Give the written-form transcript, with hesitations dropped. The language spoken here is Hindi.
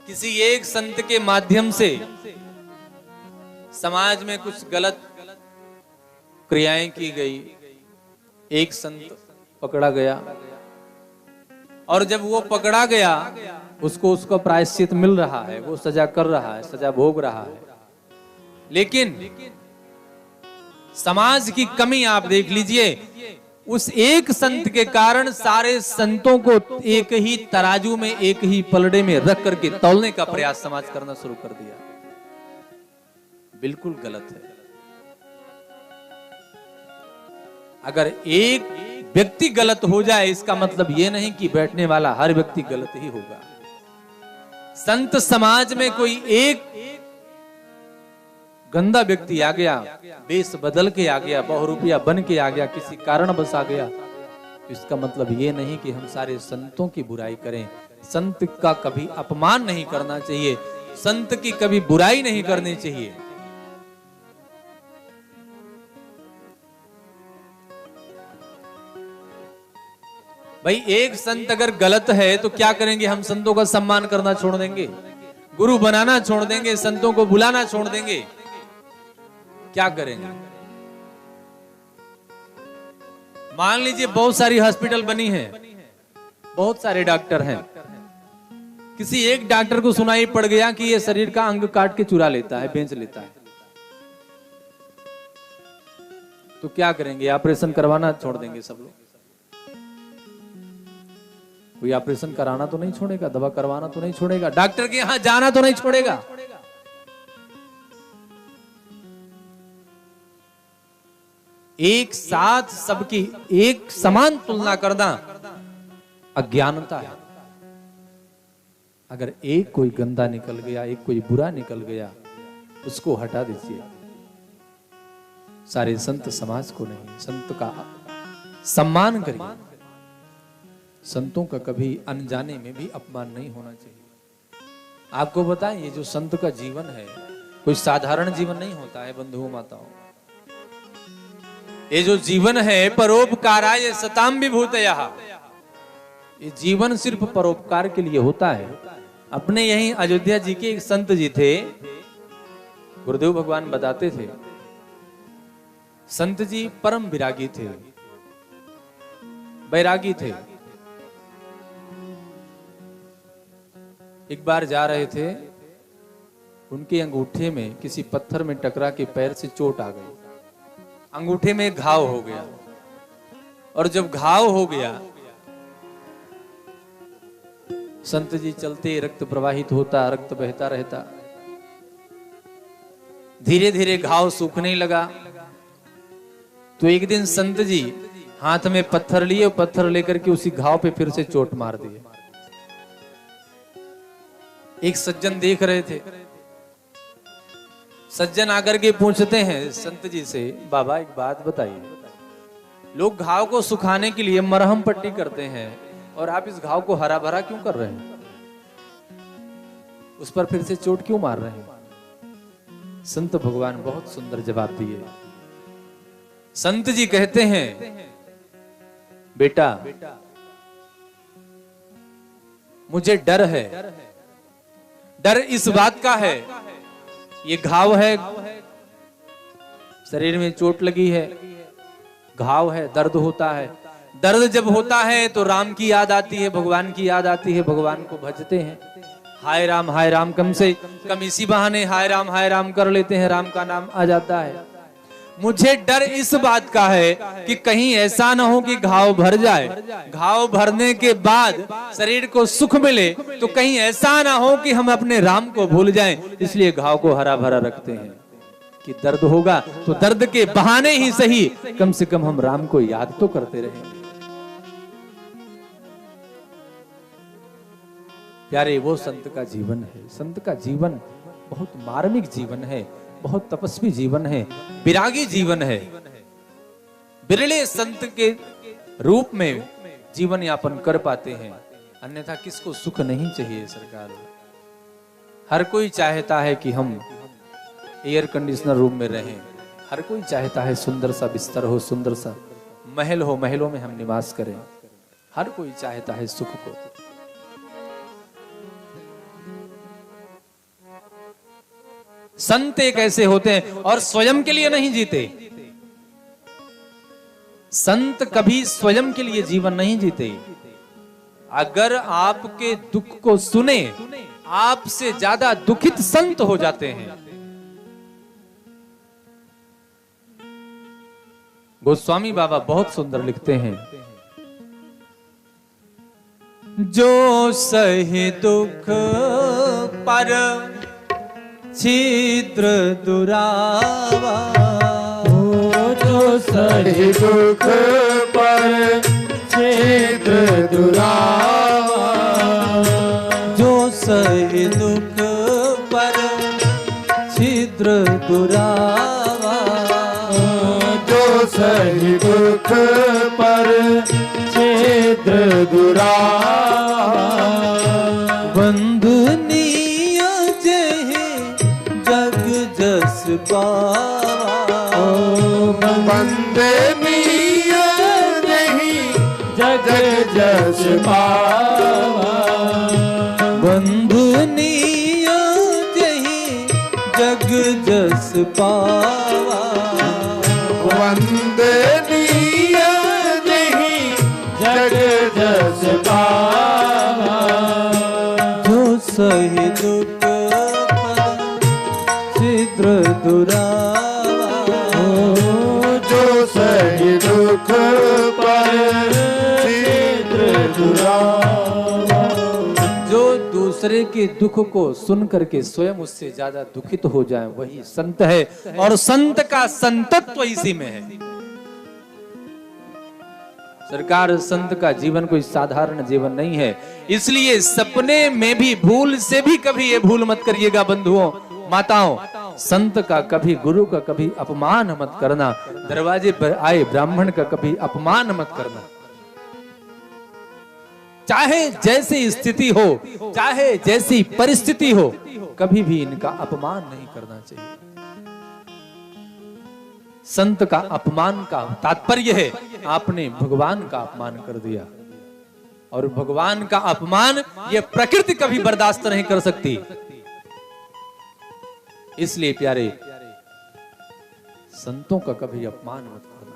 किसी एक संत के माध्यम से समाज में कुछ गलत क्रियाएं की गई, एक संत पकड़ा गया और जब वो पकड़ा गया उसको उसका प्रायश्चित मिल रहा है, वो सजा कर रहा है, सजा भोग रहा है। लेकिन समाज की कमी आप देख लीजिए, उस एक संत के कारण सारे संतों को एक ही तराजू में, एक ही पलड़े में रख करके तौलने का प्रयास समाज करना शुरू कर दिया। बिल्कुल गलत है। अगर एक व्यक्ति गलत हो जाए इसका मतलब यह नहीं कि बैठने वाला हर व्यक्ति गलत ही होगा। संत समाज में कोई एक गंदा व्यक्ति आ गया, बेस बदल के आ गया, बहुरूपिया बन के आ गया, किसी कारण बस आ गया, तो इसका मतलब ये नहीं कि हम सारे संतों की बुराई करें। संत का कभी अपमान नहीं करना चाहिए, संत की कभी बुराई नहीं करनी चाहिए। भाई एक संत अगर गलत है तो क्या करेंगे? हम संतों का सम्मान करना छोड़ देंगे, गुरु बनाना छोड़ देंगे, संतों को बुलाना छोड़ देंगे? क्या करेंगे? मान लीजिए बहुत सारी हॉस्पिटल बनी है, बहुत सारे डॉक्टर हैं, किसी एक डॉक्टर को सुनाई पड़ गया कि ये शरीर का अंग काट के चुरा लेता है, बेच लेता है, तो क्या करेंगे? ऑपरेशन करवाना छोड़ देंगे सब लोग। कोई ऑपरेशन कराना तो नहीं छोड़ेगा, दवा करवाना तो नहीं छोड़ेगा, डॉक्टर के यहां जाना तो नहीं छोड़ेगा। एक साथ सबकी एक समान तुलना करना अज्ञानता है। अगर एक कोई गंदा निकल गया, एक कोई बुरा निकल गया, उसको हटा दीजिए। सारे संत समाज को नहीं, संत का सम्मान करिए। संतों का कभी अनजाने में भी अपमान नहीं होना चाहिए। आपको बताएं, ये जो संत का जीवन है कोई साधारण जीवन नहीं होता है बंधुओं माताओं। ये जो जीवन है परोपकाराय सताम विभूतयः, ये जीवन सिर्फ परोपकार के लिए होता है। अपने यहीं अयोध्या जी के एक संत जी थे, गुरुदेव भगवान बताते थे, संत जी परम विरागी थे, बैरागी थे। एक बार जा रहे थे, उनके अंगूठे में किसी पत्थर में टकरा के पैर से चोट आ गई, अंगूठे में घाव हो गया, और जब घाव हो गया संत जी चलते, रक्त प्रवाहित होता, रक्त बहता रहता, धीरे धीरे घाव सूखने लगा। तो एक दिन संत जी हाथ में पत्थर लिए, पत्थर लेकर के उसी घाव पे फिर से चोट मार दिए। एक सज्जन देख रहे थे, सज्जन आकर के पूछते हैं संत जी से, बाबा एक बात बताइए, लोग घाव को सुखाने के लिए मरहम पट्टी करते हैं और आप इस घाव को हरा भरा क्यों कर रहे हैं? उस पर फिर से चोट क्यों मार रहे हैं? संत भगवान बहुत सुंदर जवाब दिए। संत जी कहते हैं, बेटा मुझे डर है। डर इस बात का है, ये घाव है, शरीर में चोट लगी है, घाव है, दर्द होता है। दर्द जब होता है तो राम की याद आती है, भगवान की याद आती है, भगवान को भजते हैं। हाय राम कम से कम इसी बहाने हाय राम कर लेते हैं, राम का नाम आ जाता है। मुझे डर इस बात का है कि कहीं ऐसा ना हो कि घाव भर जाए, घाव भरने के बाद शरीर को सुख मिले तो कहीं ऐसा ना हो कि हम अपने राम को भूल जाएं। इसलिए घाव को हरा भरा रखते हैं कि दर्द होगा तो दर्द के बहाने ही सही, कम से कम हम राम को याद तो करते रहेंगे। प्यारे, वो संत का जीवन है। संत का जीवन बहुत मार्मिक जीवन है, बहुत तपस्वी जीवन है, विरागी जीवन है। बिरले संत के रूप में जीवन यापन कर पाते हैं, अन्यथा किसको सुख नहीं चाहिए सरकार। हर कोई चाहता है कि हम एयर कंडीशनर रूम में रहें, हर कोई चाहता है सुंदर सा बिस्तर हो, सुंदर सा महल हो, महलों में हम निवास करें। हर कोई चाहता है सुख को। संत एक ऐसे होते हैं और स्वयं के लिए नहीं जीते। संत कभी स्वयं के लिए जीवन नहीं जीते। अगर आपके दुख को सुने, आपसे ज्यादा दुखित संत हो जाते हैं। गोस्वामी बाबा बहुत सुंदर लिखते हैं, जो सहे दुख पर छिद्र दुरावा, जो सहे दुख पर छिद्र दुरावा, जो सहे दुख पर छिद्र दुरावा, जो सहे दुख पर छिद्र दुरावा, बंधुनीय जहे जग जस पावा, बंदनीय नहीं जग जस पावा, बंधुनीय जही जग जस पावा, वंदनीय नहीं जग जस पावा, जो सहे दुख पर छिद्र दुरावा, जो सहे दुख पर छिद्र दुरावा, जो दूसरे के दुख को सुन करके स्वयं उससे ज्यादा दुखित हो जाए वही संत है। और संत का संतत्व इसी में है। सरकार, संत का जीवन कोई साधारण जीवन नहीं है। इसलिए सपने में भी भूल से भी कभी ये भूल मत करिएगा बंधुओं माताओं, संत का कभी, गुरु का कभी अपमान मत करना। दरवाजे पर आए ब्राह्मण का कभी अपमान मत करना। चाहे जैसी स्थिति हो, चाहे जैसी परिस्थिति हो, कभी भी इनका अपमान नहीं करना चाहिए। संत का अपमान का तात्पर्य है आपने भगवान का अपमान कर दिया, और भगवान का अपमान ये प्रकृति कभी बर्दाश्त नहीं कर सकती। इसलिए प्यारे, संतों का कभी अपमान मत करना।